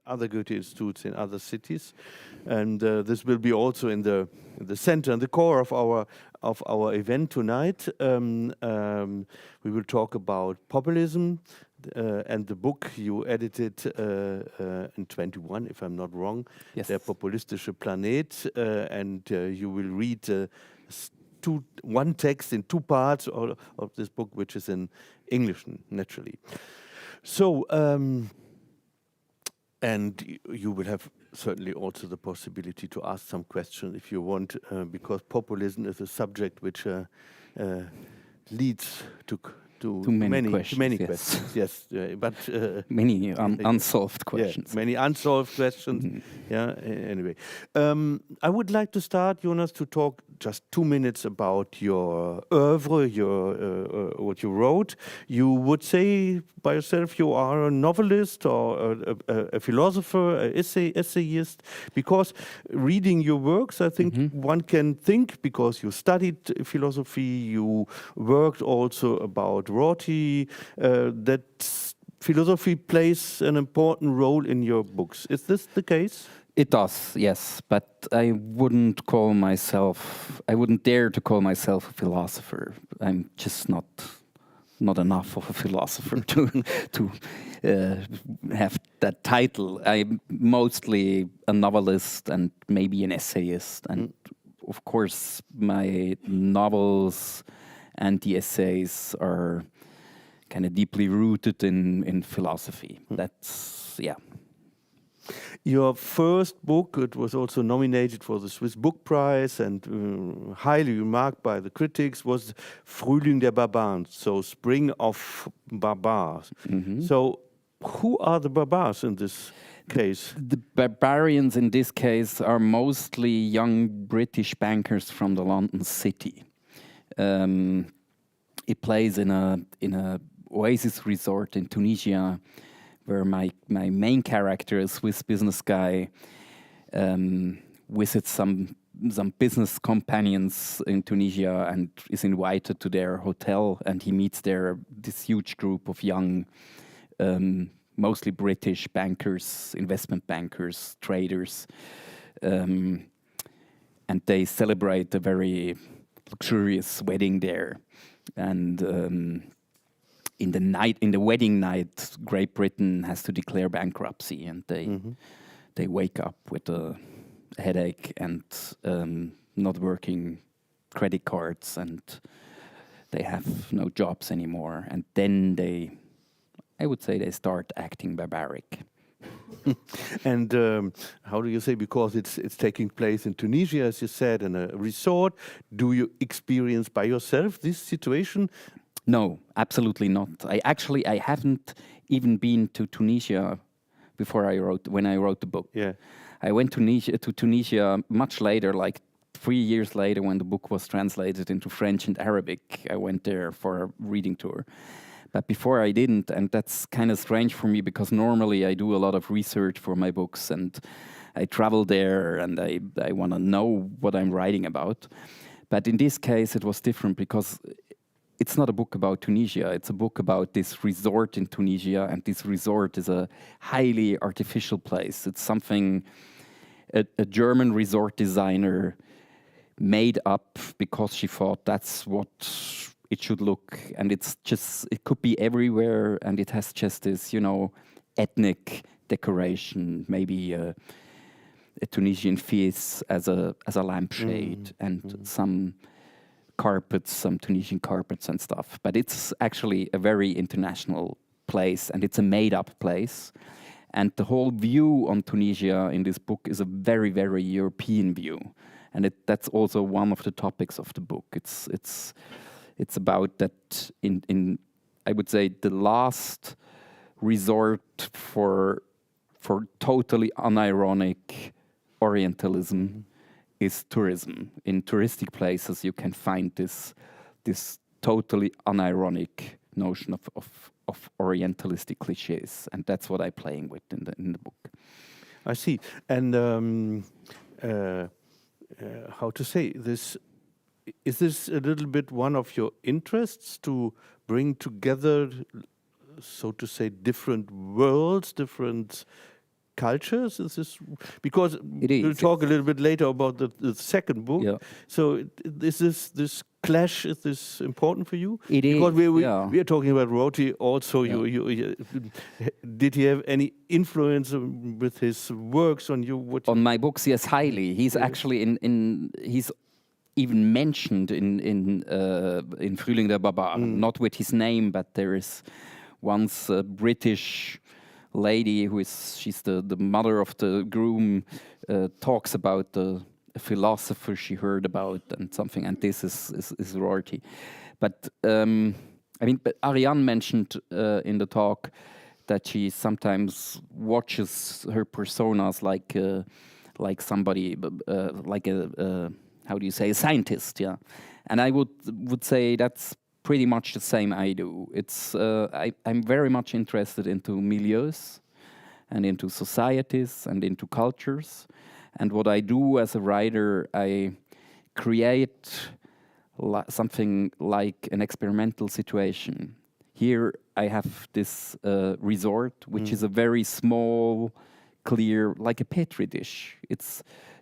other Goethe institutes in other cities, and this will be also in the center and the core of our event tonight. We will talk about populism and the book you edited in 21, if I'm not wrong. Yes. Der populistische Planet, and you will read one text in 2 parts of this book, which is in English, naturally. So, and you will have certainly also the possibility to ask some questions if you want, because populism is a subject which leads to many questions. Yes, but many unsolved questions. Yeah, many unsolved questions. Yeah. Anyway, I would like to start, Jonas, to talk just 2 minutes about your oeuvre, what you wrote. You would say by yourself you are a novelist or a philosopher, an essayist, because reading your works, I think one can think, because you studied philosophy, you worked also about Rorty, that philosophy plays an important role in your books. Is this the case? It does, yes, but I wouldn't dare to call myself a philosopher. I'm just not enough of a philosopher to have that title. I'm mostly a novelist and maybe an essayist, and of course my novels and the essays are kind of deeply rooted in philosophy. That's, yeah. Your first book, it was also nominated for the Swiss Book Prize and highly remarked by the critics, was Frühling der Barbaren, so Spring of Barbars. So who are the barbars in this case? The barbarians in this case are mostly young British bankers from the London city. It plays in a oasis resort in Tunisia, where my main character, a Swiss business guy, visits some business companions in Tunisia and is invited to their hotel, and he meets there this huge group of young, mostly British bankers, investment bankers, traders, and they celebrate a very luxurious wedding there. And in the wedding night, Great Britain has to declare bankruptcy, and they wake up with a headache and not working credit cards, and they have no jobs anymore. And then I would say they start acting barbaric. And how do you say, because it's taking place in Tunisia, as you said, in a resort, do you experience by yourself this situation? No, absolutely not. I haven't even been to Tunisia when I wrote the book. Yeah. I went to Tunisia much later, like 3 years later, when the book was translated into French and Arabic. I went there for a reading tour. But before I didn't, and that's kind of strange for me, because normally I do a lot of research for my books and I travel there and I want to know what I'm writing about. But in this case, it was different, because it's not a book about Tunisia. It's a book about this resort in Tunisia, and this resort is a highly artificial place. It's something a German resort designer made up because she thought that's what it should look, and it could be everywhere, and it has just this, ethnic decoration, maybe a Tunisian fez as a lampshade, and some carpets, some Tunisian carpets and stuff. But it's actually a very international place, and it's a made-up place. And the whole view on Tunisia in this book is a very, very European view, and that's also one of the topics of the book. It's about that in I would say the last resort for totally unironic Orientalism is tourism. In touristic places, you can find this totally unironic notion of Orientalistic cliches, and that's what I'm playing with in the book. I see. And how to say this? Is this a little bit one of your interests, to bring together, so to say, different worlds, different cultures? Is this because It we'll is, talk a little bit later about the second book. Yeah. So is this clash, is this important for you? It is, because we yeah. are talking about Rorty also. Yeah. Did he have any influence with his works on you? On my books, yes, highly. He's actually he's even mentioned in Frühling der Barbaren, not with his name, but there is once a British lady she's the mother of the groom, talks about a philosopher she heard about and something, and this is Rorty. But but Ariane mentioned in the talk that she sometimes watches her personas like somebody, like a how do you say, a scientist, yeah. And I would say that's pretty much the same I do. It's I'm very much interested into milieus and into societies and into cultures. And what I do as a writer, I create something like an experimental situation. Here I have this resort, which is a very small, clear, like a petri dish.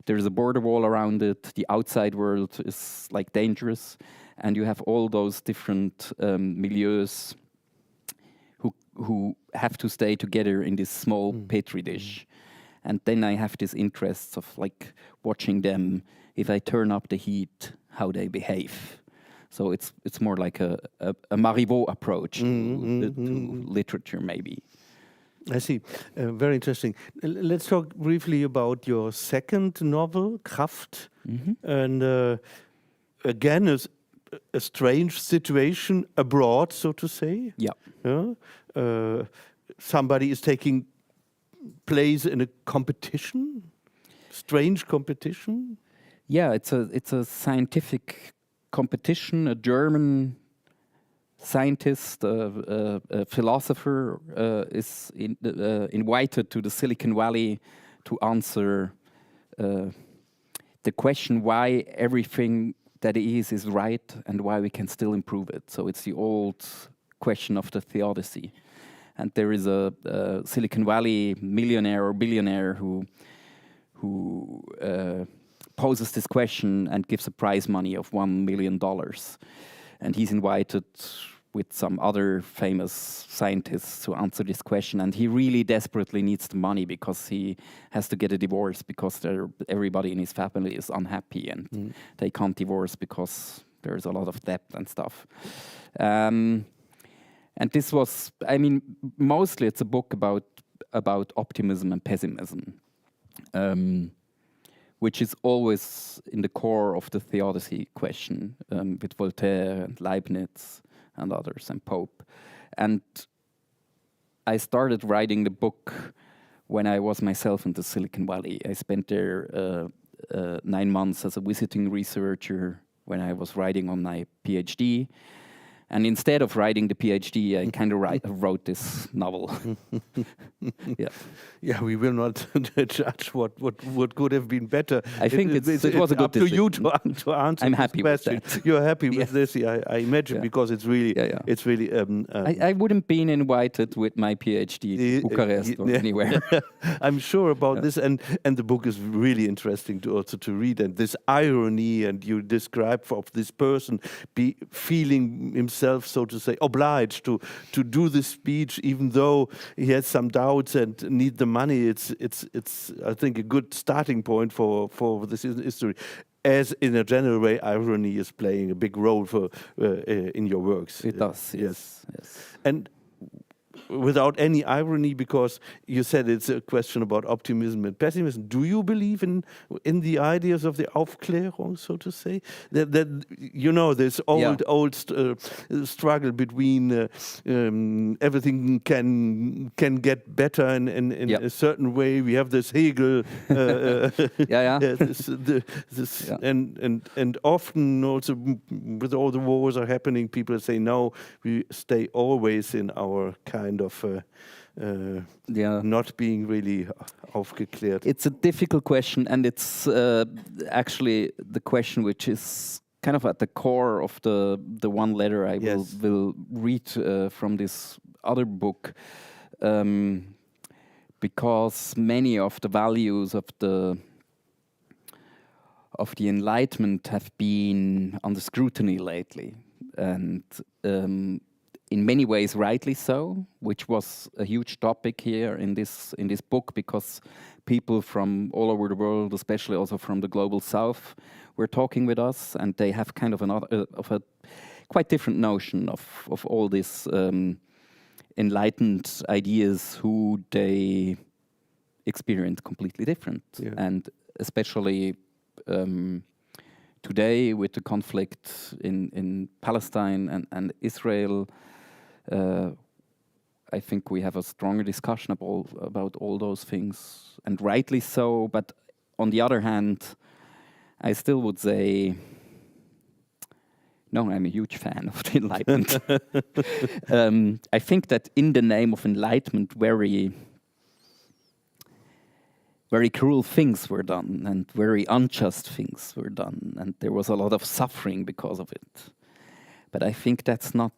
There's a border wall around it. The outside world is like dangerous, and you have all those different milieus who have to stay together in this small petri dish. And then I have this interest of like watching them, if I turn up the heat, how they behave. So it's more like a Marivaux approach to literature, maybe. I see. Very interesting. Let's talk briefly about your second novel, Kraft. And again, a strange situation abroad, so to say. Yeah. Somebody is taking place in a competition, strange competition. Yeah, it's a scientific competition. A German scientist, a philosopher, is invited to the Silicon Valley to answer the question why everything that is right and why we can still improve it. So it's the old question of the theodicy. And there is a Silicon Valley millionaire or billionaire who poses this question and gives a prize money of $1 million. And he's invited with some other famous scientists to answer this question. And he really desperately needs the money because he has to get a divorce because everybody in his family is unhappy and they can't divorce because there's a lot of debt and stuff. And this was, mostly it's a book about optimism and pessimism, which is always in the core of the theodicy question, with Voltaire and Leibniz and others, and Pope. And I started writing the book when I was myself in the Silicon Valley. I spent there 9 months as a visiting researcher when I was writing on my PhD. And instead of writing the PhD, I kind of wrote this novel. Yeah, we will not judge what could have been better. I think it was a good up to you to answer. I'm happy with that. You're happy with this, I imagine, because it's really, it's really. I wouldn't been invited with my PhD to Bucharest or anywhere. I'm sure about this, and the book is really interesting to read, and this irony, and you describe of this person feeling himself, so to say, obliged to do this speech, even though he has some doubts and need the money. It's I think a good starting point for this history. As in a general way, irony is playing a big role for in your works. It does, yes. And without any irony, because you said it's a question about optimism and pessimism. Do you believe in the ideas of the Aufklärung, so to say? That this old struggle between everything can get better in a certain way. We have this Hegel, and often also with all the wars are happening, people say no, we stay always in our kind of not being really aufgeklärt. It's a difficult question, and it's actually the question which is kind of at the core of the one letter I will read from this other book, because many of the values of the Enlightenment have been under scrutiny lately, and in many ways rightly so, which was a huge topic here in this book, because people from all over the world, especially also from the global south, were talking with us, and they have kind of a quite different notion of all this enlightened ideas, who they experience completely different. Yeah. And especially today with the conflict in Palestine and Israel, I think we have a stronger discussion about all those things, and rightly so. But on the other hand, I still would say, no, I'm a huge fan of the Enlightenment. I think that in the name of Enlightenment, very cruel things were done, and very unjust things were done, and there was a lot of suffering because of it. But I think that's not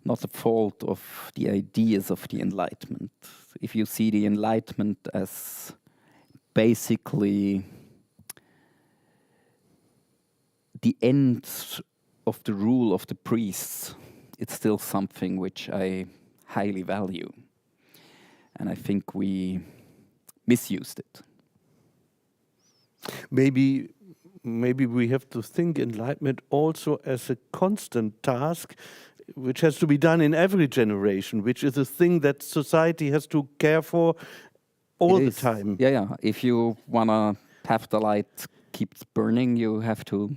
the fault of the ideas of the Enlightenment. If you see the Enlightenment as basically the end of the rule of the priests, it's still something which I highly value. And I think we misused it. Maybe we have to think Enlightenment also as a constant task, which has to be done in every generation, which is a thing that society has to care for all the time. Yeah. If you want to have the light keeps burning, you have to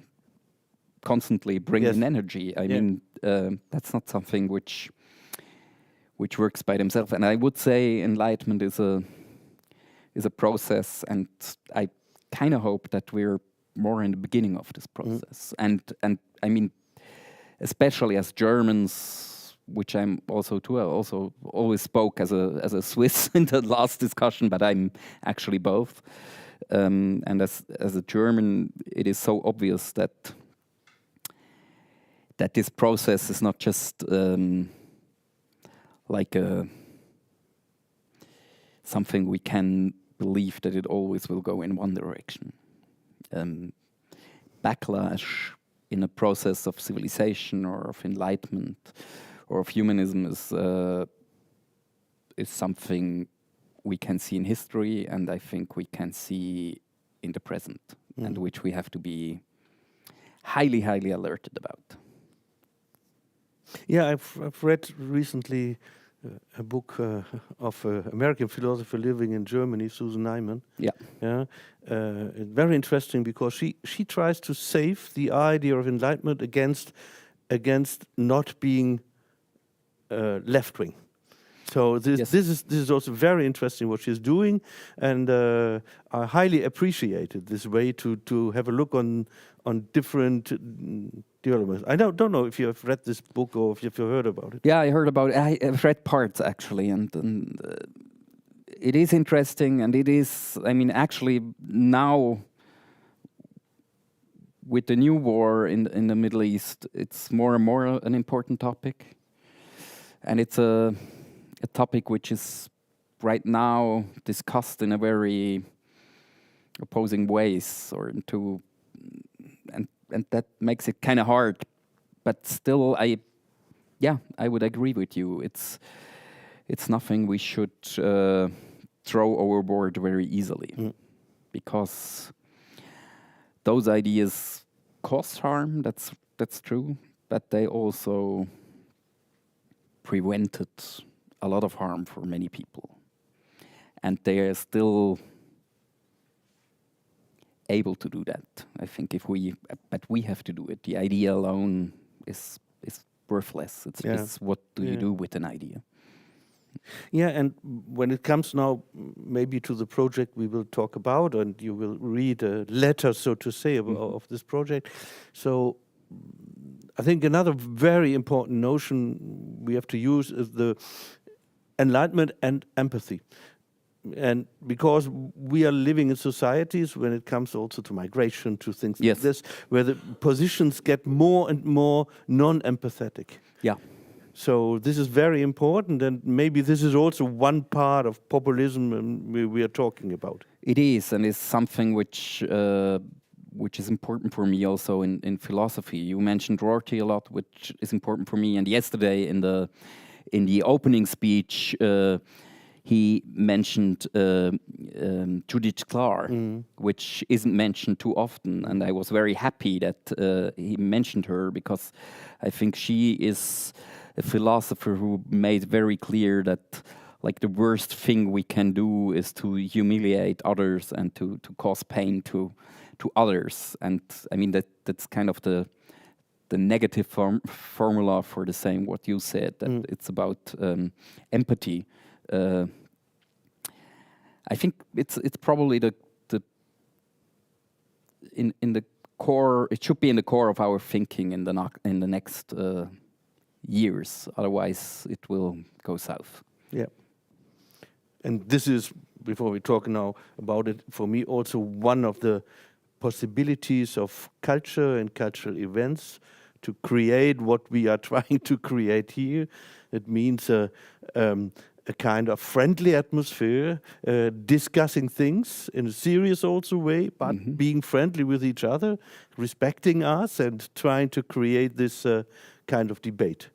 constantly bring in energy. I mean, that's not something which works by themselves. And I would say Enlightenment is a process, and I kind of hope that we're more in the beginning of this process. And I mean, especially as Germans, which I'm also too. I also always spoke as a Swiss in the last discussion, but I'm actually both. And as a German, it is so obvious that this process is not just like something we can believe that it always will go in one direction. Backlash in a process of civilization or of enlightenment or of humanism is something we can see in history, and I think we can see in the present, and which we have to be highly, highly alerted about. Yeah, I've read recently a book of an American philosopher living in Germany, Susan Neiman. Yeah. Very interesting, because she tries to save the idea of enlightenment against not being left wing. So this is also very interesting what she's doing, and I highly appreciated this way to have a look on different developments. I don't know if you have read this book or if you've heard about it. Yeah, I heard about it. I've read parts actually, and it is interesting, and it is. I mean, actually now with the new war in the Middle East, it's more and more an important topic, and it's a topic which is right now discussed in a very opposing ways, and that makes it kind of hard. But still, I would agree with you. It's nothing we should throw overboard very easily, because those ideas cause harm. That's true, but they also prevented a lot of harm for many people, and they are still able to do that. I think but we have to do it. The idea alone is worthless. It's just what do you do with an idea? Yeah, and when it comes now maybe to the project we will talk about, and you will read a letter, so to say, of this project. So I think another very important notion we have to use is the enlightenment and empathy. And because we are living in societies, when it comes also to migration, to things like this, where the positions get more and more non-empathetic. Yeah. So this is very important, and maybe this is also one part of populism we are talking about. It is, and it's something which is important for me also in philosophy. You mentioned Rorty a lot, which is important for me. And yesterday in the opening speech, he mentioned Judith Clark, which isn't mentioned too often. And I was very happy that he mentioned her, because I think she is a philosopher who made very clear that like the worst thing we can do is to humiliate others and to cause pain to others. And I mean that's kind of the negative formula for the same what you said, that it's about empathy. I think it's probably the in the core. It should be in the core of our thinking in the next years. Otherwise, it will go south. Yeah. And this is, before we talk now about it, for me also one of the possibilities of culture and cultural events to create what we are trying to create here. It means a kind of friendly atmosphere, discussing things in a serious also way, but being friendly with each other, respecting us, and trying to create this kind of debate.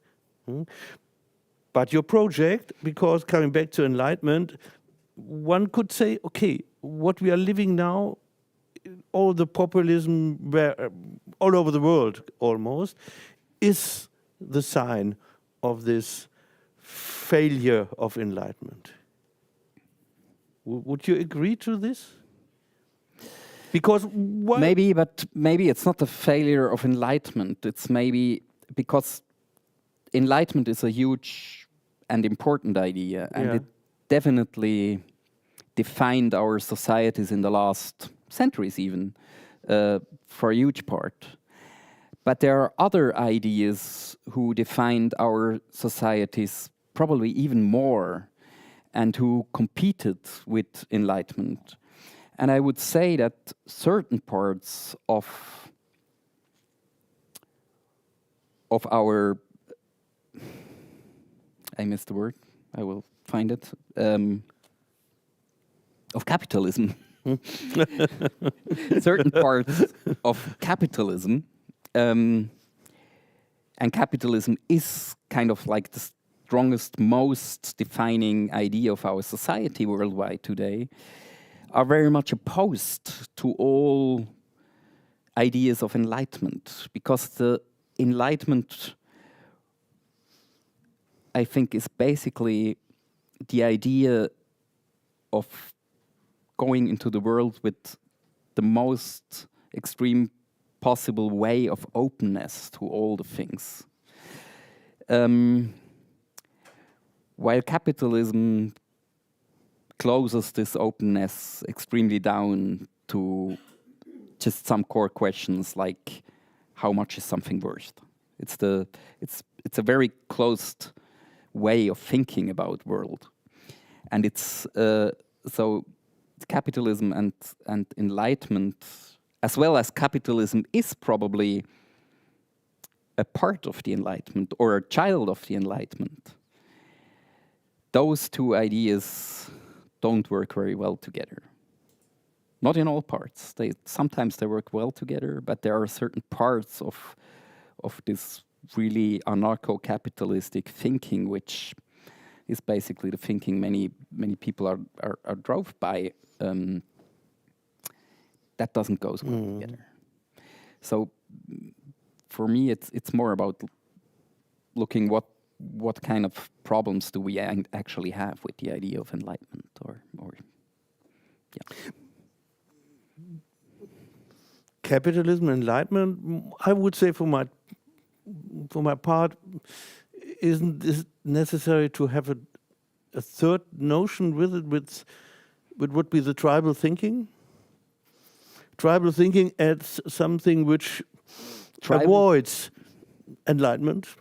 But your project, because coming back to enlightenment, one could say, okay, what we are living now, all the populism all over the world almost, is the sign of this failure of enlightenment. Would you agree to this? Because maybe it's not a failure of enlightenment. It's maybe because enlightenment is a huge and important idea, and it definitely defined our societies in the last centuries even, for a huge part. But there are other ideas who defined our societies probably even more, and who competed with enlightenment. And I would say that certain parts of our, I missed the word, I will find it, of capitalism. Certain parts of capitalism, and capitalism is kind of like the strongest, most defining idea of our society worldwide today, are very much opposed to all ideas of enlightenment, because the enlightenment, I think, is basically the idea of going into the world with the most extreme possible way of openness to all the things. While capitalism closes this openness extremely down to just some core questions like how much is something worth. It's a very closed way of thinking about world, and it's so capitalism and enlightenment, as well as capitalism, is probably a part of the enlightenment or a child of the enlightenment. Those two ideas don't work very well together. Not in all parts. Sometimes they work well together, but there are certain parts of this really anarcho-capitalistic thinking, which is basically the thinking many people are drove by. That doesn't go so well together. So for me, it's more about looking what kind of problems do we actually have with the idea of enlightenment, or yeah. Capitalism, enlightenment, I would say for my part, isn't it necessary to have a third notion with it, with would be the tribal thinking? Tribal thinking adds something which avoids enlightenment.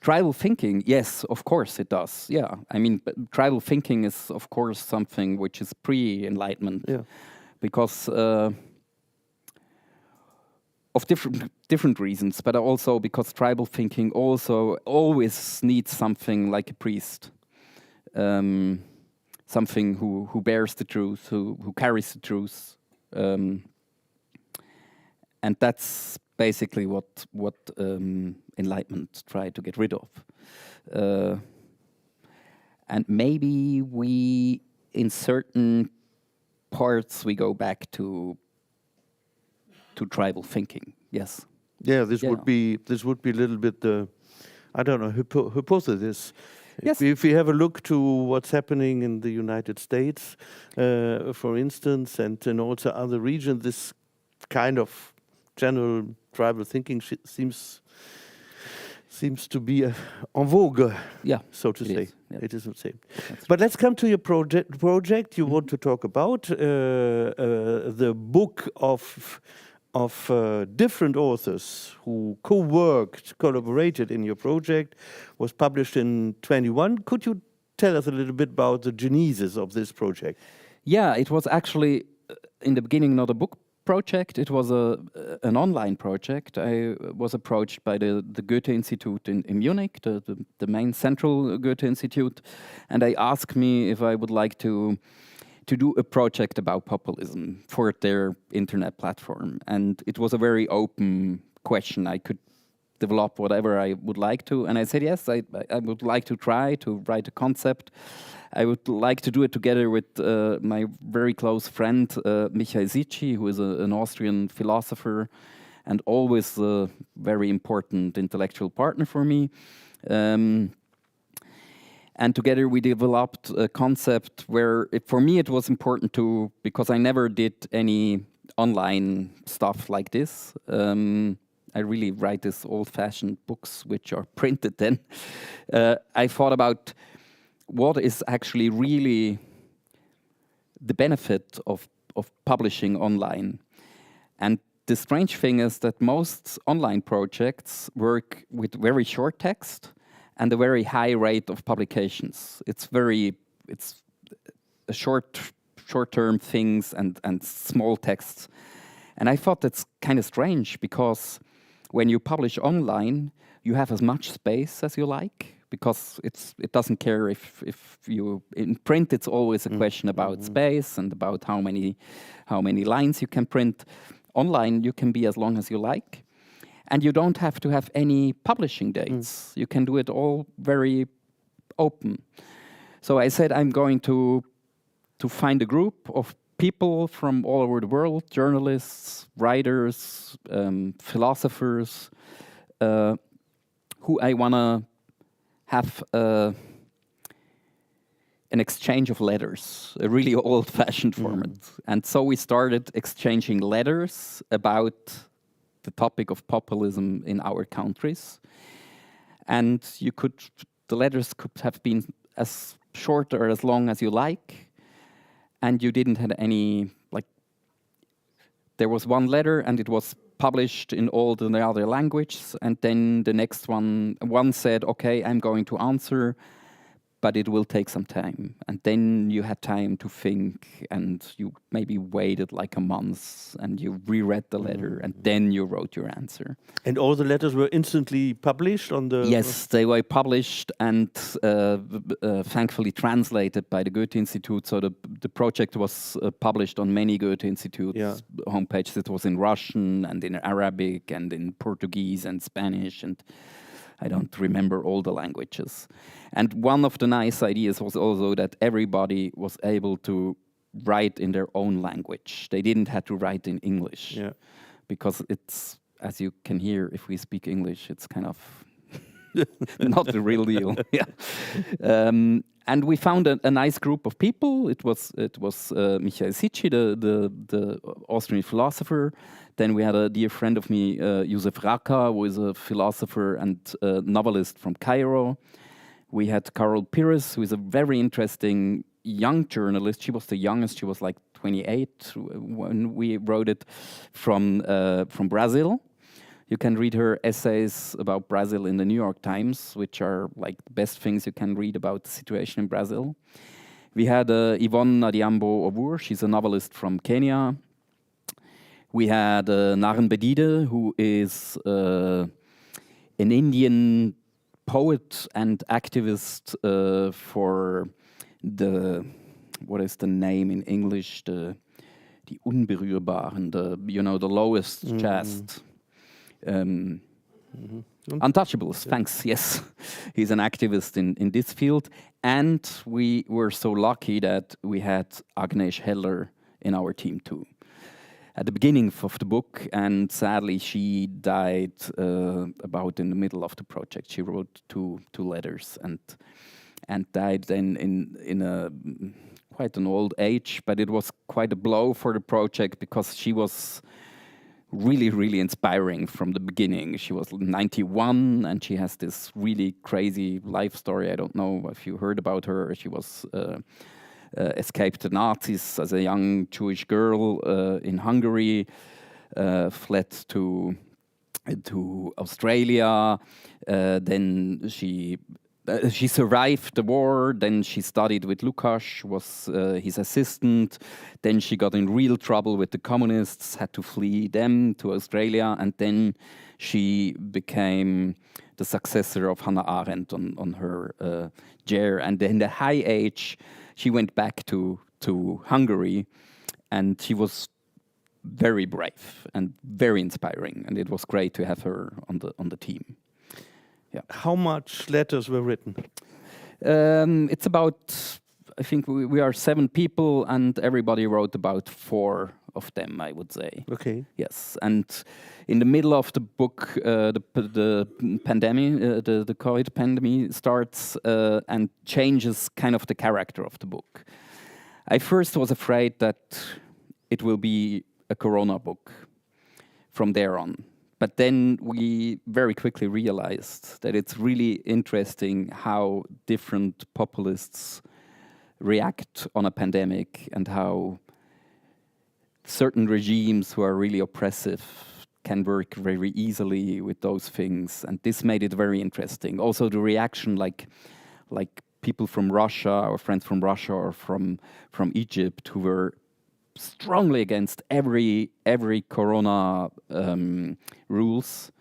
Tribal thinking, yes, of course it does. Yeah, I mean, tribal thinking is, of course, something which is pre-enlightenment, because of different reasons, but also because tribal thinking also always needs something like a priest, something who bears the truth, who carries the truth, and that's basically what Enlightenment tried to get rid of. And maybe we, in certain parts, we go back to tribal thinking. Yes. Yeah, this would be a little bit the, I don't know, hypothesis. Yes. If we have a look to what's happening in the United States, for instance, and also other regions, this kind of general tribal thinking seems to be en vogue, so to say. Yeah. It is the same. But let's come to your project you want to talk about, the book of different authors who collaborated in your project, was published in 21. Could you tell us a little bit about the genesis of this project? Yeah, it was actually in the beginning not a book project. It was an online project. I was approached by the Goethe Institute in Munich, the main central Goethe Institute, and they asked me if I would like to do a project about populism for their internet platform. And it was a very open question. I could develop whatever I would like to. And I said, yes, I would like to try to write a concept. I would like to do it together with my very close friend, Michael Zichy, who is an Austrian philosopher and always a very important intellectual partner for me. And together we developed a concept where, for me, it was important to, because I never did any online stuff like this. I really write these old-fashioned books which are printed then. I thought about what is actually really the benefit of publishing online. And the strange thing is that most online projects work with very short text and a very high rate of publications. It's a short-term things and small texts. And I thought that's kind of strange, because when you publish online, you have as much space as you like, because it doesn't care if you, in print, it's always a question about space and about how many lines you can print. Online, you can be as long as you like. And you don't have to have any publishing dates. You can do it all very open. So I said I'm going to find a group of people from all over the world, journalists, writers, philosophers, who I want to have an exchange of letters, a really old-fashioned format. And so we started exchanging letters about the topic of populism in our countries. And the letters could have been as short or as long as you like. And you didn't have any, there was one letter and it was published in all the other languages. And then the next one said, okay, I'm going to answer, but it will take some time. And then you had time to think, and you maybe waited like a month, and you reread the letter, and then you wrote your answer. And all the letters were instantly published on the... Yes, they were published and thankfully translated by the Goethe Institute. So the project was published on many Goethe Institute homepages. It was in Russian and in Arabic and in Portuguese and Spanish, and I don't remember all the languages. And one of the nice ideas was also that everybody was able to write in their own language. They didn't have to write in English. Yeah. Because it's, as you can hear, if we speak English, it's kind of not the real deal. And we found a nice group of people. It was Michael Zichy, the Austrian philosopher. Then we had a dear friend of me, Josef Raka, who is a philosopher and novelist from Cairo. We had Carol Pires, who is a very interesting young journalist. She was the youngest. She was like 28 when we wrote it, from Brazil. You can read her essays about Brazil in the New York Times, which are like the best things you can read about the situation in Brazil. We had Yvonne Nadiambo Obur. She's a novelist from Kenya. We had Naren Bedide, who is an Indian poet and activist for the, what is the name in English? Die Unberührbaren, the lowest caste. Untouchables, thanks, yes. He's an activist in this field. And we were so lucky that we had Agnes Heller in our team too. At the beginning of the book, and sadly she died about in the middle of the project. She wrote two letters and died then in a quite an old age, but it was quite a blow for the project because she was really, really inspiring from the beginning. She was 91 and she has this really crazy life story. I don't know if you heard about her. She was escaped the Nazis as a young Jewish girl in Hungary, fled to Australia. Then she survived the war. Then she studied with Lukács, was his assistant. Then she got in real trouble with the communists, had to flee them to Australia, and then she became the successor of Hannah Arendt on her chair. And in the high age, she went back to Hungary, and she was very brave and very inspiring. And it was great to have her on the team. Yeah. How much letters were written? It's about, I think we are 7 people, and everybody wrote about 4 of them, I would say. Okay. Yes, and in the middle of the book, the pandemic, the COVID pandemic starts and changes kind of the character of the book. I first was afraid that it will be a Corona book from there on. But then we very quickly realized that it's really interesting how different populists react on a pandemic and how certain regimes who are really oppressive can work very easily with those things. And this made it very interesting. Also the reaction like people from Russia or friends from Russia or from Egypt who were strongly against every Corona rules,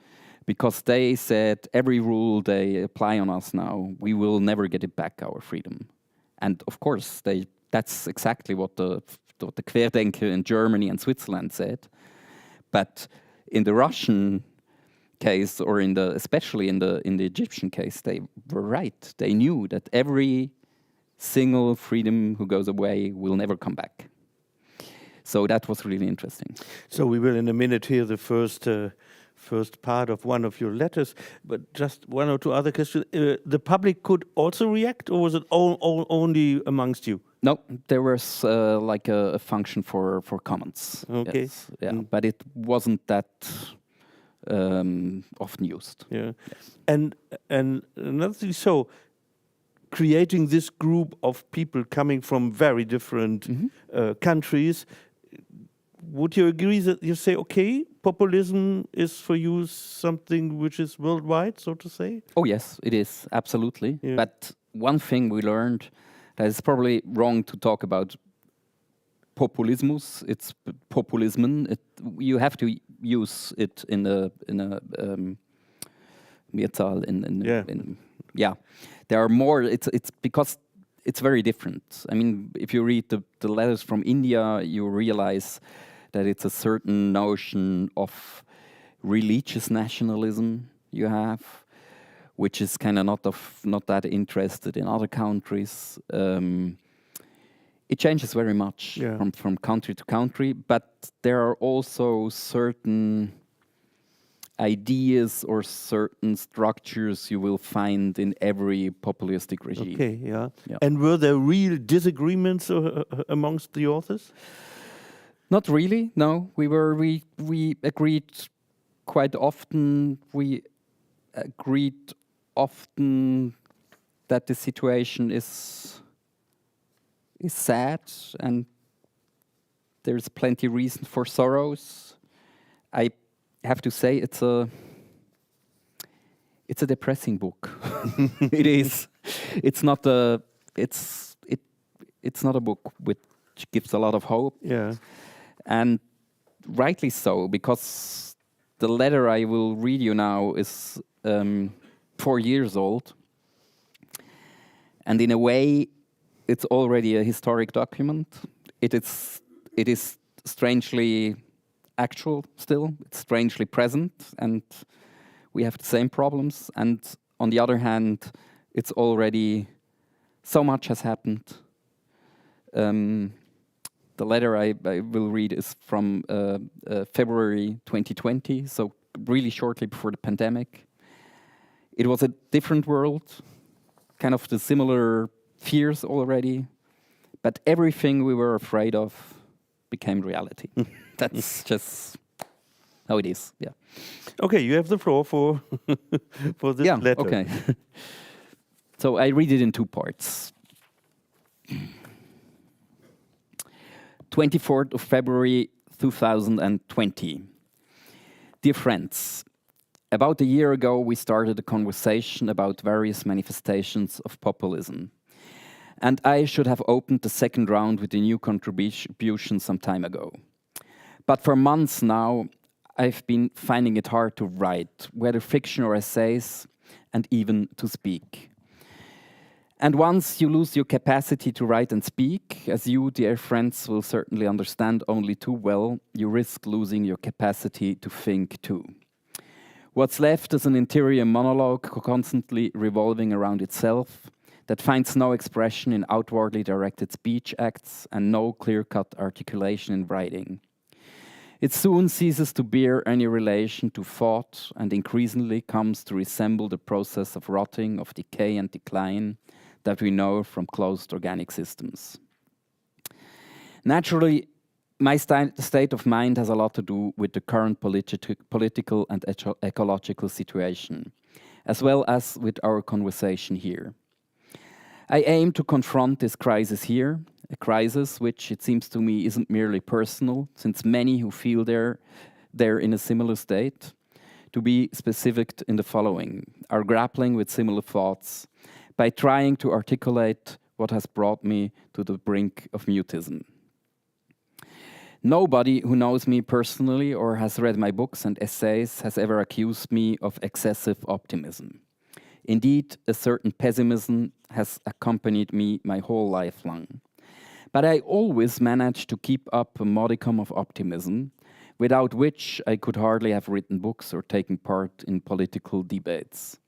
because they said every rule they apply on us now, we will never get it back, our freedom. And of course, that's exactly what the Querdenker in Germany and Switzerland said. But in the Russian case, or especially in the Egyptian case, they were right. They knew that every single freedom who goes away will never come back. So that was really interesting. So we will in a minute hear the first part of one of your letters, but just one or two other questions. The public could also react, or was it only amongst you? No, there was like a function for comments. Okay. Yes, yeah, but it wasn't that often used. Yeah, yes. And another thing, so creating this group of people coming from very different countries. Would you agree that you say, okay, populism is for you something which is worldwide, so to say? Oh, yes, it is, absolutely. Yeah. But one thing we learned, that it's probably wrong to talk about populismus, it's populism. You have to use it in a Mehrzahl, yeah. There are more, it's because it's very different. I mean, if you read the letters from India, you realize that it's a certain notion of religious nationalism you have, which is kind of not that interested in other countries. It changes very much from country to country, but there are also certain ideas or certain structures you will find in every populistic regime. Okay, yeah. And were there real disagreements amongst the authors? Not really, no. We agreed quite often. We agreed often that the situation is sad and there's plenty reason for sorrows. I have to say it's a depressing book. It is. It's not a book which gives a lot of hope. Yeah. And rightly so, because the letter I will read you now is 4 years old. And in a way, it's already a historic document. It is strangely actual still. It's strangely present, and we have the same problems. And on the other hand, it's already so much has happened. The letter I will read is from February 2020, so really shortly before the pandemic. It was a different world, kind of the similar fears already, but everything we were afraid of became reality. That's just how it is. Yeah. Okay, you have the floor for for this letter. Okay. So I read it in 2 parts. 24th of February 2020. Dear friends, about a year ago we started a conversation about various manifestations of populism. And I should have opened the second round with a new contribution some time ago. But for months now, I've been finding it hard to write, whether fiction or essays, and even to speak. And once you lose your capacity to write and speak, as you, dear friends, will certainly understand only too well, you risk losing your capacity to think too. What's left is an interior monologue constantly revolving around itself that finds no expression in outwardly directed speech acts and no clear-cut articulation in writing. It soon ceases to bear any relation to thought and increasingly comes to resemble the process of rotting, of decay and decline that we know from closed organic systems. Naturally, my state of mind has a lot to do with the current political and ecological situation, as well as with our conversation here. I aim to confront this crisis here, a crisis which, it seems to me, isn't merely personal, since many who feel they're in a similar state, to be specific in the following, are grappling with similar thoughts by trying to articulate what has brought me to the brink of mutism. Nobody who knows me personally or has read my books and essays has ever accused me of excessive optimism. Indeed, a certain pessimism has accompanied me my whole life long. But I always managed to keep up a modicum of optimism, without which I could hardly have written books or taken part in political debates.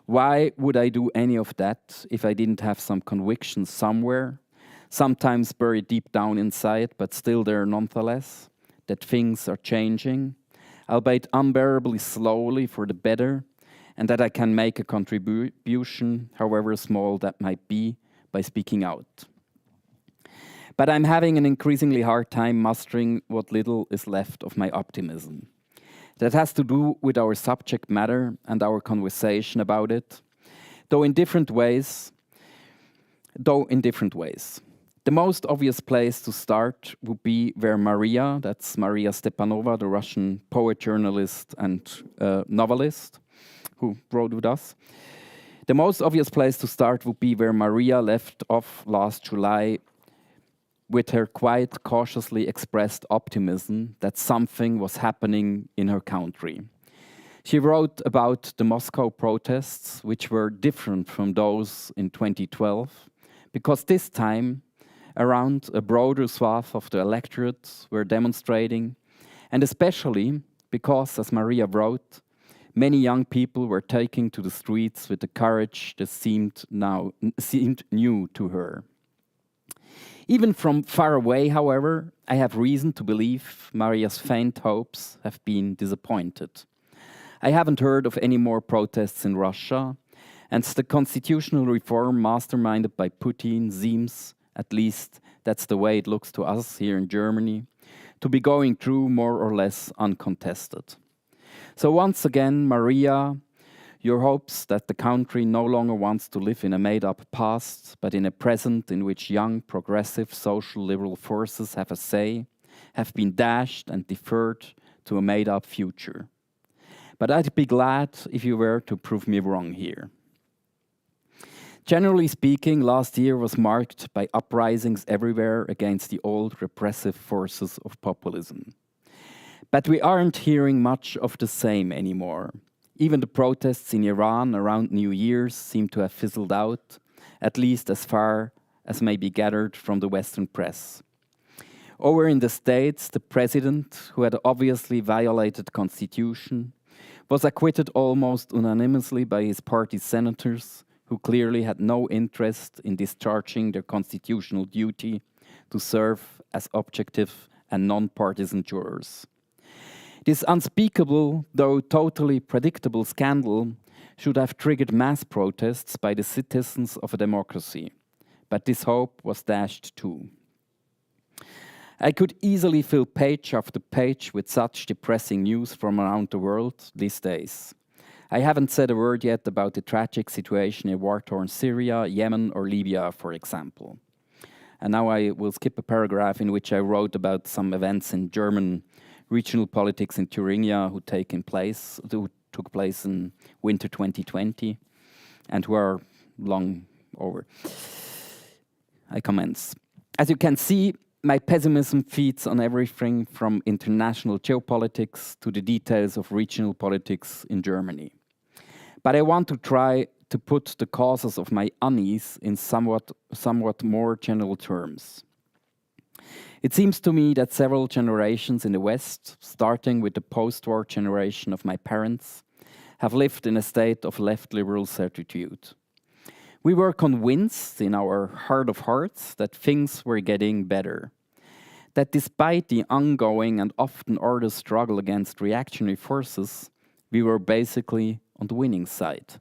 Why would I do any of that if I didn't have some conviction somewhere, sometimes buried deep down inside, but still there nonetheless, that things are changing, albeit unbearably slowly for the better, and that I can make a contribution, however small that might be, by speaking out. But I'm having an increasingly hard time mastering what little is left of my optimism. That has to do with our subject matter and our conversation about it, though in different ways. The most obvious place to start would be where Maria, that's Maria Stepanova, the Russian poet, journalist, and novelist, who wrote with us. The most obvious place to start would be where Maria left off last July with her quite cautiously expressed optimism that something was happening in her country. She wrote about the Moscow protests, which were different from those in 2012, because this time around a broader swath of the electorate were demonstrating, and especially because, as Maria wrote, many young people were taking to the streets with the courage that seemed new to her. Even from far away, however, I have reason to believe Maria's faint hopes have been disappointed. I haven't heard of any more protests in Russia, and the constitutional reform masterminded by Putin seems, at least that's the way it looks to us here in Germany, to be going through more or less uncontested. So once again, Maria, your hopes that the country no longer wants to live in a made-up past, but in a present in which young, progressive, social liberal forces have a say, have been dashed and deferred to a made-up future. But I'd be glad if you were to prove me wrong here. Generally speaking, last year was marked by uprisings everywhere against the old repressive forces of populism. But we aren't hearing much of the same anymore. Even the protests in Iran around New Year's seem to have fizzled out, at least as far as may be gathered from the Western press. Over in the States, the president, who had obviously violated the Constitution, was acquitted almost unanimously by his party's senators, who clearly had no interest in discharging their constitutional duty to serve as objective and non-partisan jurors. This unspeakable, though totally predictable scandal should have triggered mass protests by the citizens of a democracy, but this hope was dashed too. I could easily fill page after page with such depressing news from around the world these days. I haven't said a word yet about the tragic situation in war-torn Syria, Yemen, or Libya, for example. And now I will skip a paragraph in which I wrote about some events in German regional politics in Thuringia who took place in winter 2020 and who are long over. I commence. As you can see, my pessimism feeds on everything from international geopolitics to the details of regional politics in Germany. But I want to try to put the causes of my unease in somewhat more general terms. It seems to me that several generations in the West, starting with the post-war generation of my parents, have lived in a state of left liberal certitude. We were convinced in our heart of hearts that things were getting better. That despite the ongoing and often arduous struggle against reactionary forces, we were basically on the winning side.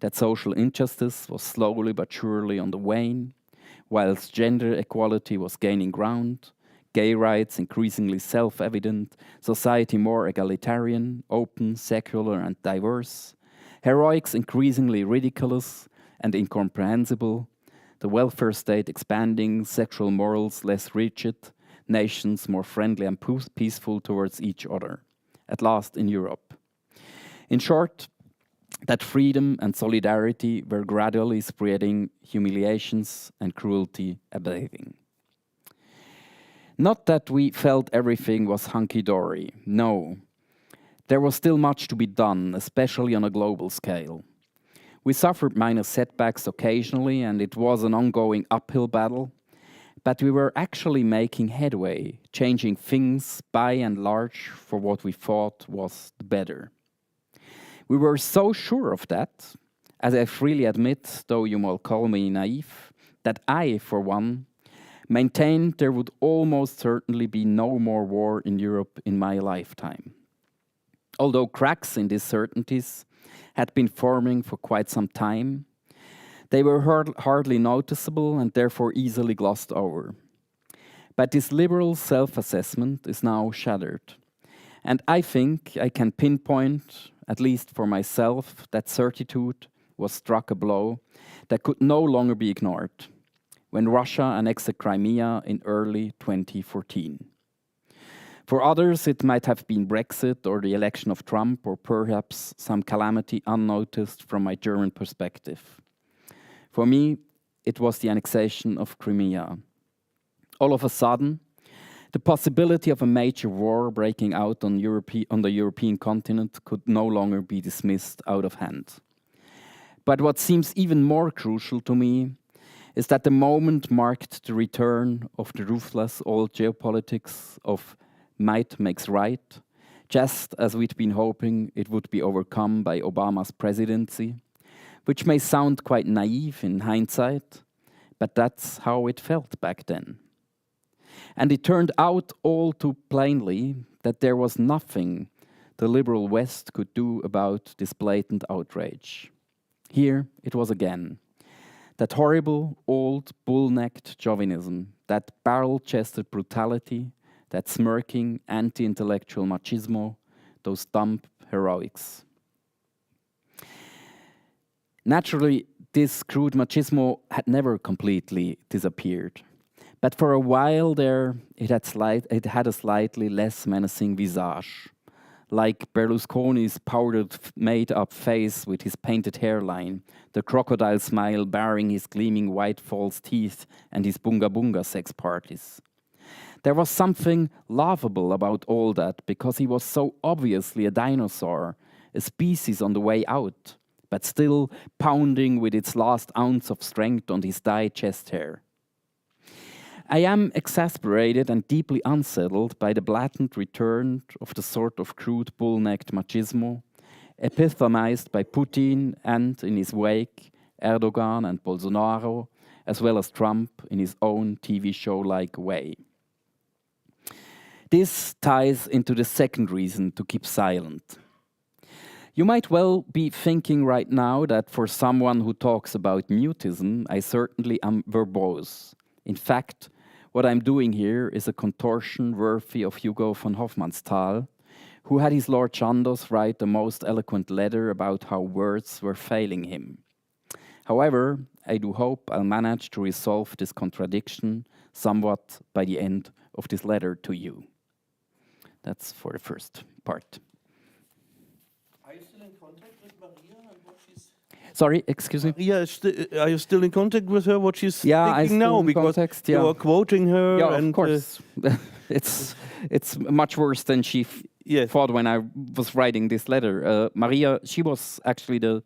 That social injustice was slowly but surely on the wane, whilst gender equality was gaining ground, gay rights increasingly self-evident, society more egalitarian, open, secular and diverse, heroics increasingly ridiculous and incomprehensible, the welfare state expanding, sexual morals less rigid, nations more friendly and peaceful towards each other, at last in Europe. In short, that freedom and solidarity were gradually spreading, humiliations and cruelty abating. Not that we felt everything was hunky-dory, no. There was still much to be done, especially on a global scale. We suffered minor setbacks occasionally, and it was an ongoing uphill battle, but we were actually making headway, changing things by and large for what we thought was the better. We were so sure of that, as I freely admit, though you might call me naive, that I, for one, maintained there would almost certainly be no more war in Europe in my lifetime. Although cracks in these certainties had been forming for quite some time, they were hardly noticeable and therefore easily glossed over. But this liberal self-assessment is now shattered. And I think I can pinpoint, at least for myself, that certitude was struck a blow that could no longer be ignored when Russia annexed Crimea in early 2014. For others, it might have been Brexit or the election of Trump or perhaps some calamity unnoticed from my German perspective. For me, it was the annexation of Crimea. All of a sudden, the possibility of a major war breaking out on the European continent could no longer be dismissed out of hand. But what seems even more crucial to me is that the moment marked the return of the ruthless old geopolitics of might makes right, just as we'd been hoping it would be overcome by Obama's presidency, which may sound quite naive in hindsight, but that's how it felt back then. And it turned out all too plainly that there was nothing the liberal West could do about this blatant outrage. Here it was again. That horrible, old, bull-necked chauvinism, that barrel-chested brutality, that smirking, anti-intellectual machismo, those dumb heroics. Naturally, this crude machismo had never completely disappeared. But for a while there, it had a slightly less menacing visage, like Berlusconi's powdered, made-up face with his painted hairline, the crocodile smile baring his gleaming white false teeth and his bunga-bunga sex parties. There was something laughable about all that because he was so obviously a dinosaur, a species on the way out, but still pounding with its last ounce of strength on his dyed chest hair. I am exasperated and deeply unsettled by the blatant return of the sort of crude bull-necked machismo, epitomized by Putin and, in his wake, Erdogan and Bolsonaro, as well as Trump in his own TV show-like way. This ties into the second reason to keep silent. You might well be thinking right now that for someone who talks about mutism, I certainly am verbose. In fact, what I'm doing here is a contortion worthy of Hugo von Hofmannsthal, who had his Lord Chandos write the most eloquent letter about how words were failing him. However, I do hope I'll manage to resolve this contradiction somewhat by the end of this letter to you. That's for the first part. Are you still in contact with Maria and what she's... Sorry, excuse me? Maria, are you still in contact with her, what she's I'm thinking still now? in Because context, you are quoting her. Yeah, and, of course. It's much worse than she thought when I was writing this letter. Maria, she was actually the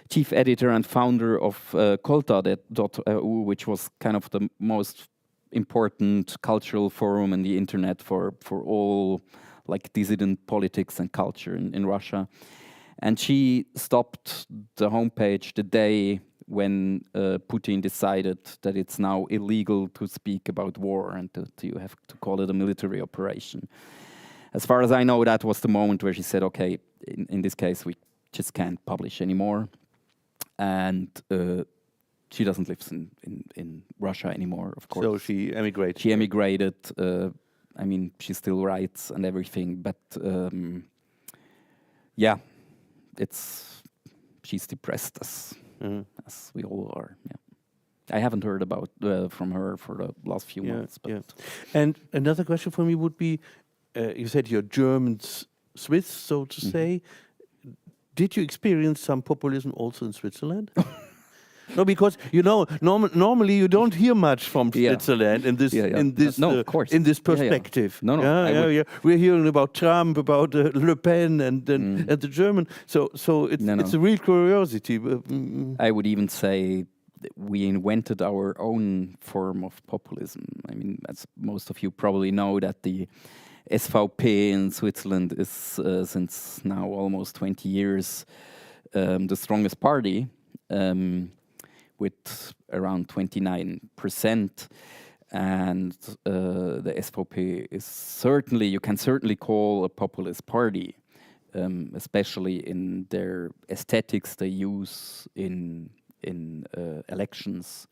chief editor and founder of Kolta.eu, which was kind of the most important cultural forum on the internet for all like dissident politics and culture in Russia. And she stopped the homepage the day when Putin decided that it's now illegal to speak about war and you have to call it a military operation. As far as I know, that was the moment where she said, okay, in this case, we just can't publish anymore. And she doesn't live in Russia anymore, of course. So she emigrated. She emigrated. I mean, she still writes and everything, but yeah, she's depressed as we all are. Yeah, I haven't heard about from her for the last few months. But And another question for me would be, you said you're German Swiss, so to say. Did you experience some populism also in Switzerland? No, because you know normally you don't hear much from Switzerland in this in this perspective. No, We're hearing about Trump, about Le Pen, and the German. So it's a real curiosity. I would even say we invented our own form of populism. I mean, as most of you probably know, that the SVP in Switzerland is since now almost 20 years the strongest party. With around 29%, and the SVP is certainly, you can certainly call a populist party, especially in their aesthetics they use in elections,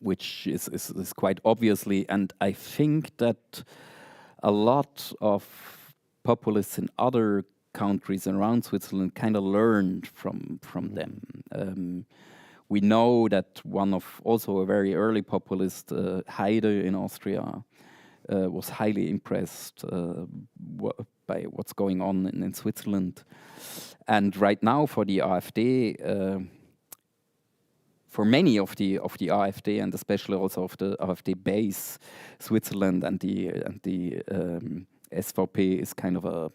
which is quite obviously, and I think that a lot of populists in other countries around Switzerland kind of learned from them. We know that one of also a very early populist, Heide in Austria, was highly impressed by what's going on in Switzerland. And right now for the AfD, for many of the AfD and especially also of the AfD base, Switzerland and the SVP is kind of a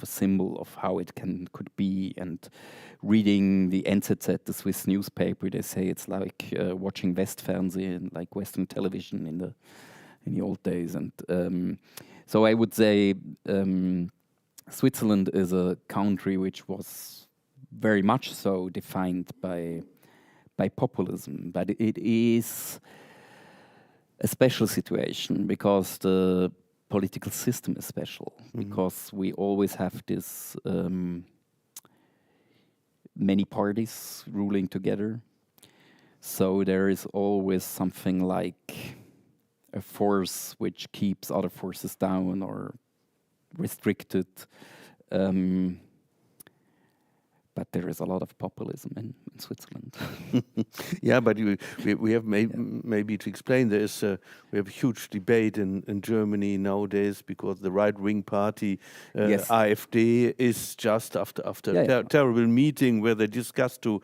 symbol of how it could be. And reading the NZZ, the Swiss newspaper, they say it's like watching Westfernsehen, like Western television in the old days. And so I would say Switzerland is a country which was very much so defined by populism, but it is a special situation because the political system is special, because we always have this many parties ruling together. So there is always something like a force which keeps other forces down or restricted. but there is a lot of populism in Switzerland. Yeah, but we have maybe to explain. We have a huge debate in Germany nowadays because the right-wing party Yes. AfD is just after Yeah. terrible meeting where they discussed to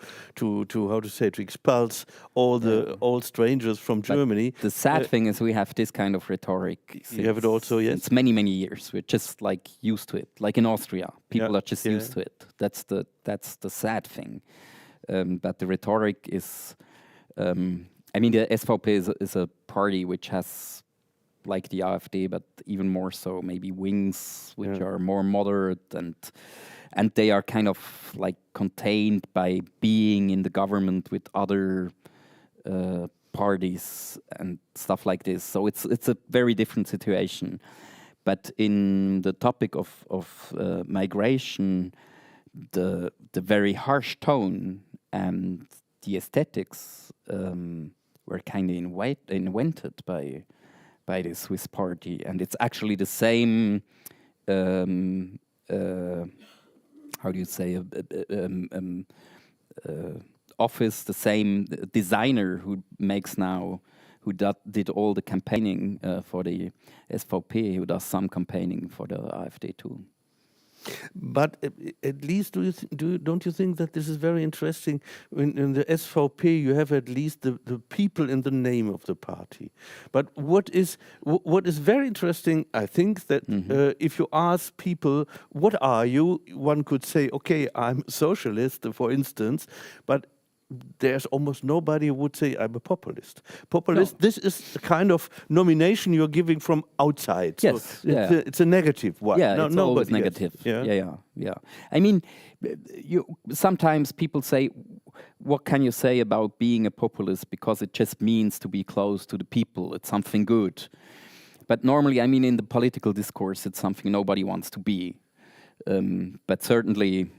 expulse all strangers from Germany. The sad thing is we have this kind of rhetoric. You have it also, yes. It's many years. We're just like used to it. Like in Austria, people are just used to it. That's the sad thing. But the rhetoric is, I mean, the SVP is a party which has, like the AfD, but even more so, maybe wings which are more moderate, and they are kind of like contained by being in the government with other parties and stuff like this. So it's a very different situation. But in the topic of migration, the very harsh tone and the aesthetics were kind of invented by the Swiss party, and it's actually the same. How do you say? Office, the same designer who did all the campaigning for the SVP, who does some campaigning for the AfD too. But at least, don't you think that this is very interesting? In the SVP, you have at least the people in the name of the party. But what is very interesting, I think, that if you ask people, what are you? One could say, okay, I'm a socialist, for instance, but there's almost nobody who would say I'm a populist. Populist, no. This is the kind of nomination you're giving from outside. Yes, so it's a negative one. Yeah, it's always negative. Yeah. I mean, sometimes people say, what can you say about being a populist? Because it just means to be close to the people. It's something good. But normally, I mean, in the political discourse, it's something nobody wants to be. But certainly,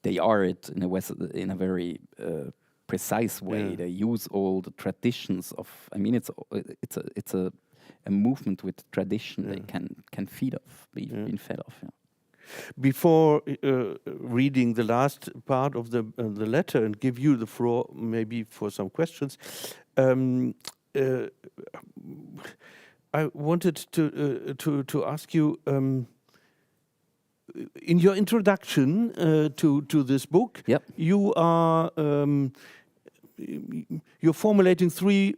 they are it in a very precise way. Yeah. They use all the traditions of. I mean, it's a movement with tradition. They can feed off, being fed off. Yeah. Before reading the last part of the letter and give you the floor, maybe for some questions, I wanted to ask you. In your introduction to this book, you are you're formulating 3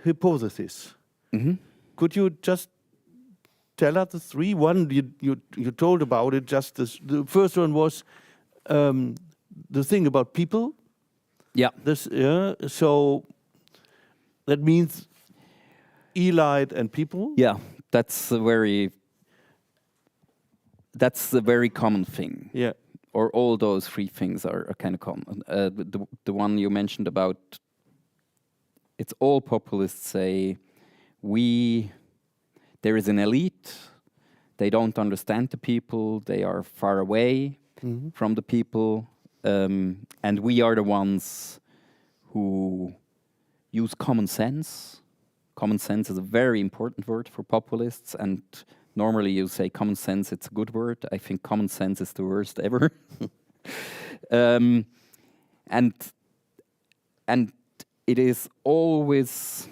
hypotheses. Could you just tell us the 3? One you told about it. Just the first one was the thing about people. Yeah. So that means elite and people. Yeah, that's a very common thing. Yeah. Or all those 3 things are kind of common. The one you mentioned about, it's all populists say, there is an elite, they don't understand the people, they are far away from the people, and we are the ones who use common sense. Common sense is a very important word for populists, and normally you say common sense, it's a good word. I think common sense is the worst ever. And it is always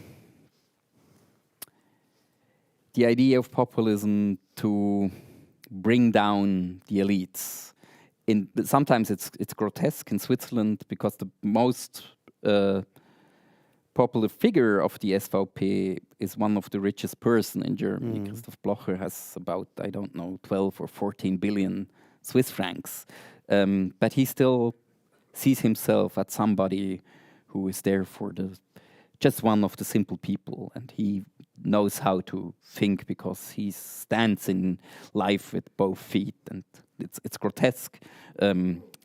the idea of populism to bring down the elites. Sometimes it's grotesque in Switzerland because the most popular figure of the SVP is one of the richest person in Germany. Christoph Blocher has about, 12 or 14 billion Swiss francs. But he still sees himself as somebody who is there for just one of the simple people. And he knows how to think because he stands in life with both feet. And it's grotesque.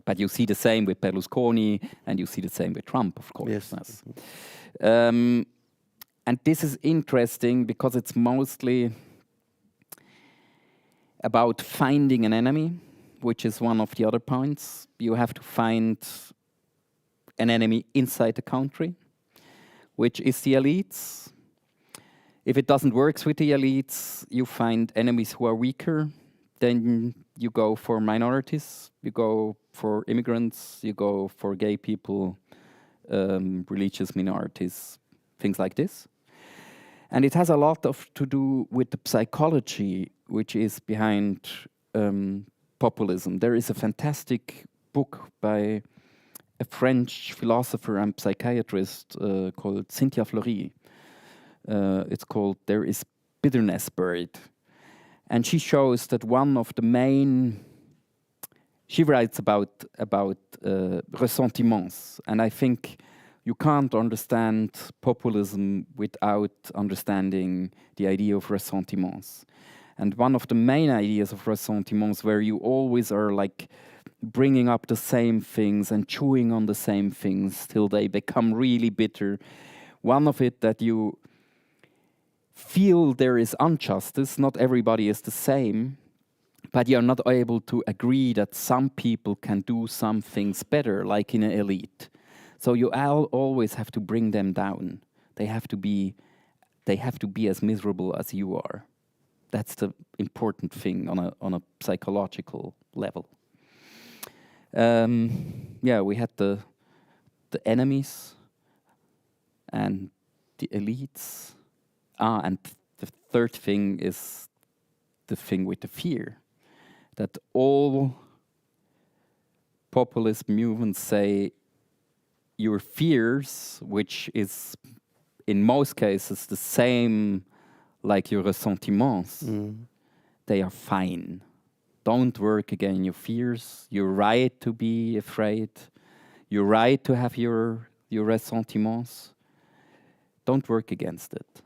But you see the same with Berlusconi, and you see the same with Trump, of course. Yes. And this is interesting because it's mostly about finding an enemy, which is one of the other points. You have to find an enemy inside the country, which is the elites. If it doesn't work with the elites, you find enemies who are weaker. then you go for minorities, you go for immigrants, you go for gay people, religious minorities, things like this. And it has a lot to do with the psychology which is behind populism. There is a fantastic book by a French philosopher and psychiatrist called Cynthia Fleury. It's called There is Bitterness Buried. And she shows that one of the main... She writes about ressentiments. And I think you can't understand populism without understanding the idea of ressentiments. And one of the main ideas of ressentiments, where you always are like bringing up the same things and chewing on the same things till they become really bitter. One of it that you feel there is injustice, not everybody is the same, but you're not able to agree that some people can do some things better, like in an elite. So you always have to bring them down. They have to be as miserable as you are. That's the important thing on a psychological level. We had the enemies and the elites. And the third thing is the thing with the fear. That all populist movements say your fears, which is in most cases the same like your ressentiments, they are fine. Don't work against your fears. You're right to be afraid. You're right to have your ressentiments. Don't work against it.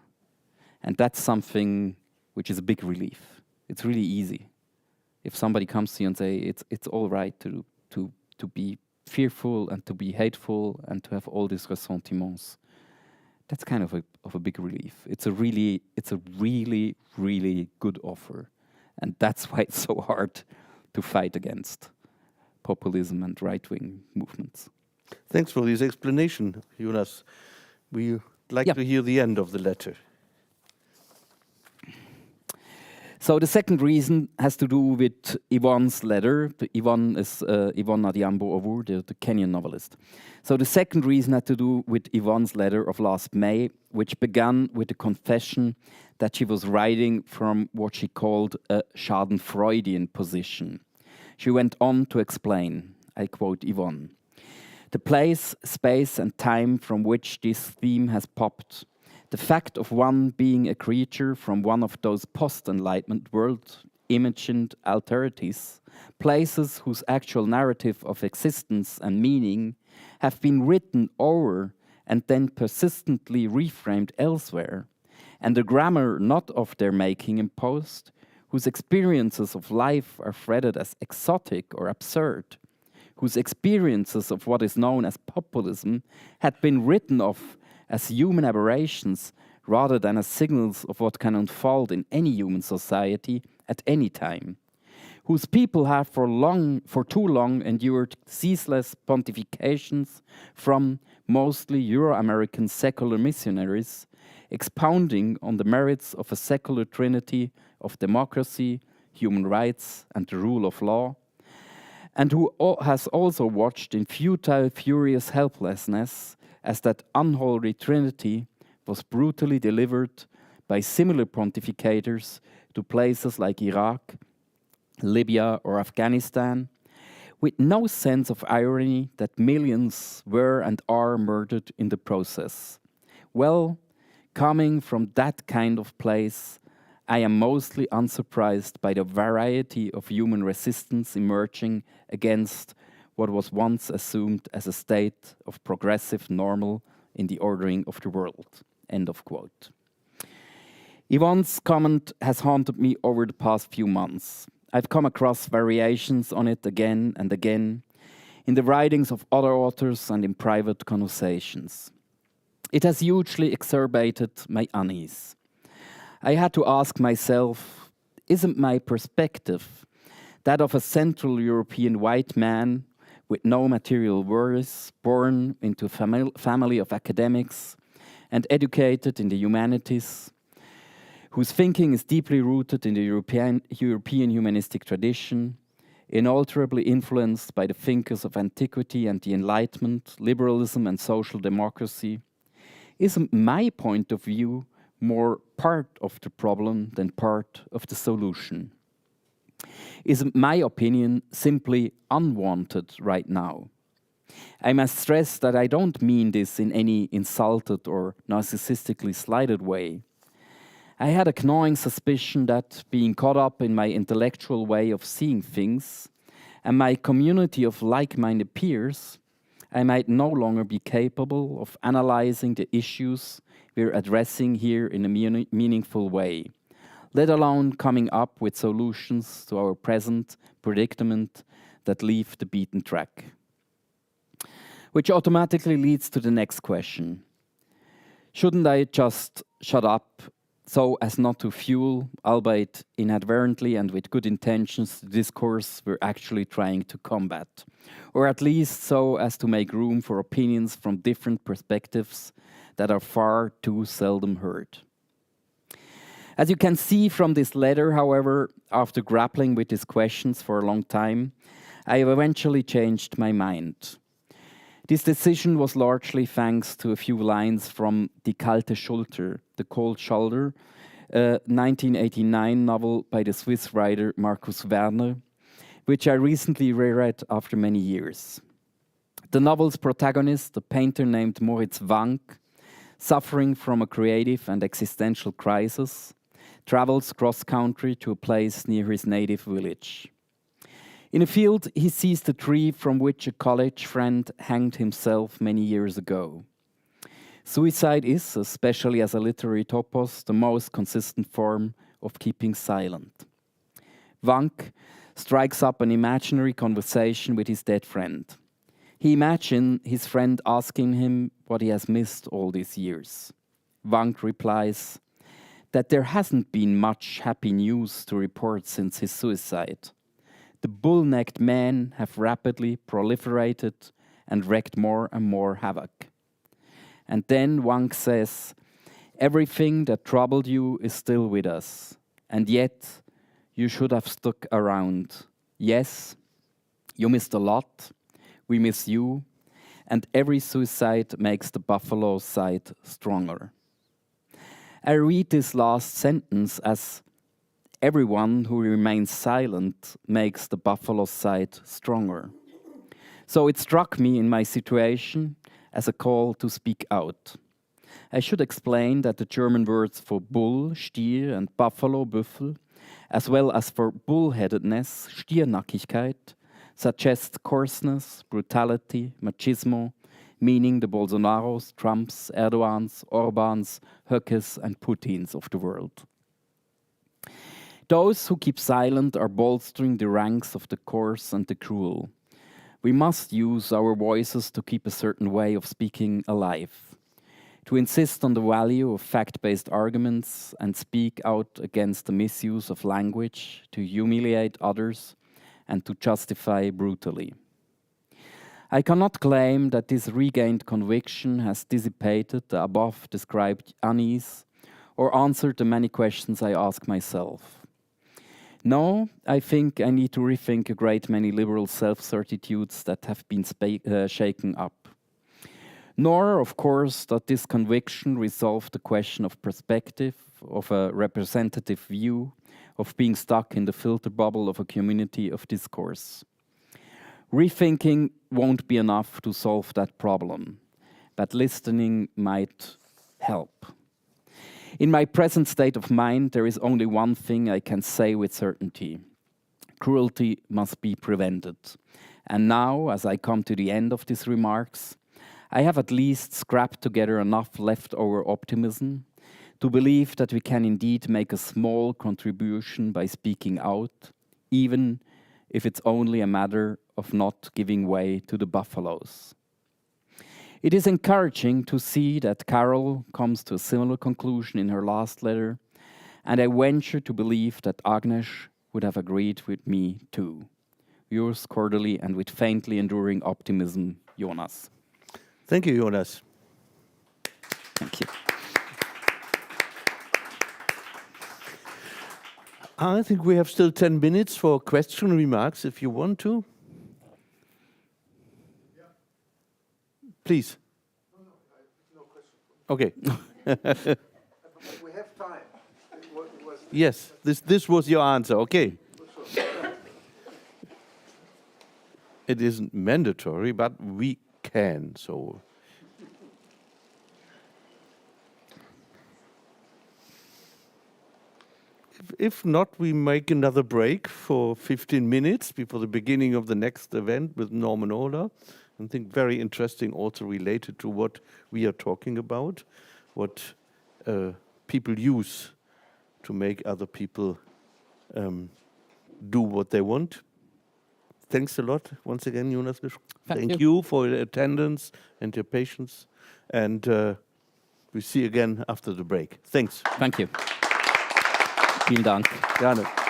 And that's something which is a big relief. It's really easy. If somebody comes to you and say it's all right to be fearful and to be hateful and to have all these ressentiments, that's kind of a big relief. It's a really, really good offer. And that's why it's so hard to fight against populism and right-wing movements. Thanks for this explanation, Jonas. We'd like to hear the end of the letter. So the second reason has to do with Yvonne's letter. Yvonne is Yvonne Adhiambo Owour, the Kenyan novelist. So the second reason had to do with Yvonne's letter of last May, which began with a confession that she was writing from what she called a Schadenfreudian position. She went on to explain, I quote Yvonne, "The place, space and time from which this theme has popped, the fact of one being a creature from one of those post-Enlightenment world-imagined alterities, places whose actual narrative of existence and meaning have been written over and then persistently reframed elsewhere, and the grammar not of their making imposed, whose experiences of life are threaded as exotic or absurd, whose experiences of what is known as populism had been written off as human aberrations rather than as signals of what can unfold in any human society at any time, whose people have for too long endured ceaseless pontifications from mostly Euro-American secular missionaries, expounding on the merits of a secular trinity of democracy, human rights, and the rule of law, and who has also watched in futile, furious helplessness as that unholy trinity was brutally delivered by similar pontificators to places like Iraq, Libya, or Afghanistan, with no sense of irony that millions were and are murdered in the process. Well, coming from that kind of place, I am mostly unsurprised by the variety of human resistance emerging against what was once assumed as a state of progressive normal in the ordering of the world." End of quote. Yvonne's comment has haunted me over the past few months. I've come across variations on it again and again in the writings of other authors and in private conversations. It has hugely exacerbated my unease. I had to ask myself, isn't my perspective that of a Central European white man with no material worries, born into a family of academics and educated in the humanities, whose thinking is deeply rooted in the European humanistic tradition, inalterably influenced by the thinkers of antiquity and the Enlightenment, liberalism and social democracy, is my point of view more part of the problem than part of the solution? Is my opinion simply unwanted right now? I must stress that I don't mean this in any insulted or narcissistically slighted way. I had a gnawing suspicion that, being caught up in my intellectual way of seeing things and my community of like-minded peers, I might no longer be capable of analyzing the issues we're addressing here in a meaningful way, let alone coming up with solutions to our present predicament that leave the beaten track. Which automatically leads to the next question. Shouldn't I just shut up so as not to fuel, albeit inadvertently and with good intentions, the discourse we're actually trying to combat? Or at least so as to make room for opinions from different perspectives that are far too seldom heard? As you can see from this letter, however, after grappling with these questions for a long time, I have eventually changed my mind. This decision was largely thanks to a few lines from Die Kalte Schulter, The Cold Shoulder, a 1989 novel by the Swiss writer Markus Werner, which I recently reread after many years. The novel's protagonist, a painter named Moritz Wank, suffering from a creative and existential crisis, travels cross-country to a place near his native village. In a field, he sees the tree from which a college friend hanged himself many years ago. Suicide is, especially as a literary topos, the most consistent form of keeping silent. Wank strikes up an imaginary conversation with his dead friend. He imagines his friend asking him what he has missed all these years. Wank replies that there hasn't been much happy news to report since his suicide. The bull-necked men have rapidly proliferated and wreaked more and more havoc. And then Wank says, everything that troubled you is still with us, and yet you should have stuck around. Yes, you missed a lot, we miss you, and every suicide makes the buffalo side stronger. I read this last sentence as everyone who remains silent makes the buffalo side stronger. So it struck me in my situation as a call to speak out. I should explain that the German words for bull, Stier, and buffalo, Büffel, as well as for bullheadedness, Stiernackigkeit, suggest coarseness, brutality, machismo, meaning the Bolsonaros, Trumps, Erdogans, Orbans, Höckes, and Putins of the world. Those who keep silent are bolstering the ranks of the coarse and the cruel. We must use our voices to keep a certain way of speaking alive, to insist on the value of fact-based arguments and speak out against the misuse of language, to humiliate others, and to justify brutally. I cannot claim that this regained conviction has dissipated the above-described unease or answered the many questions I ask myself. No, I think I need to rethink a great many liberal self-certitudes that have been shaken up. Nor, of course, that this conviction resolved the question of perspective, of a representative view, of being stuck in the filter bubble of a community of discourse. Rethinking won't be enough to solve that problem, but listening might help. In my present state of mind, there is only one thing I can say with certainty. Cruelty must be prevented. And now, as I come to the end of these remarks, I have at least scrapped together enough leftover optimism to believe that we can indeed make a small contribution by speaking out, even if it's only a matter of not giving way to the buffaloes. It is encouraging to see that Carol comes to a similar conclusion in her last letter, and I venture to believe that Agnes would have agreed with me too. Yours cordially and with faintly enduring optimism, Jonas. Thank you, Jonas. Thank you. I think we have still 10 minutes for question remarks if you want to. Yeah. Please. No question. Okay. We have time. Yes, this was your answer. Okay. It isn't mandatory, but we can. So. If not, we make another break for 15 minutes before the beginning of the next event with Norman Ohler. I think very interesting, also related to what we are talking about, what people use to make other people do what they want. Thanks a lot once again, Jonas Lüscher. Thank you for your attendance and your patience. And we see you again after the break. Thanks. Thank you. Vielen Dank. Gerne.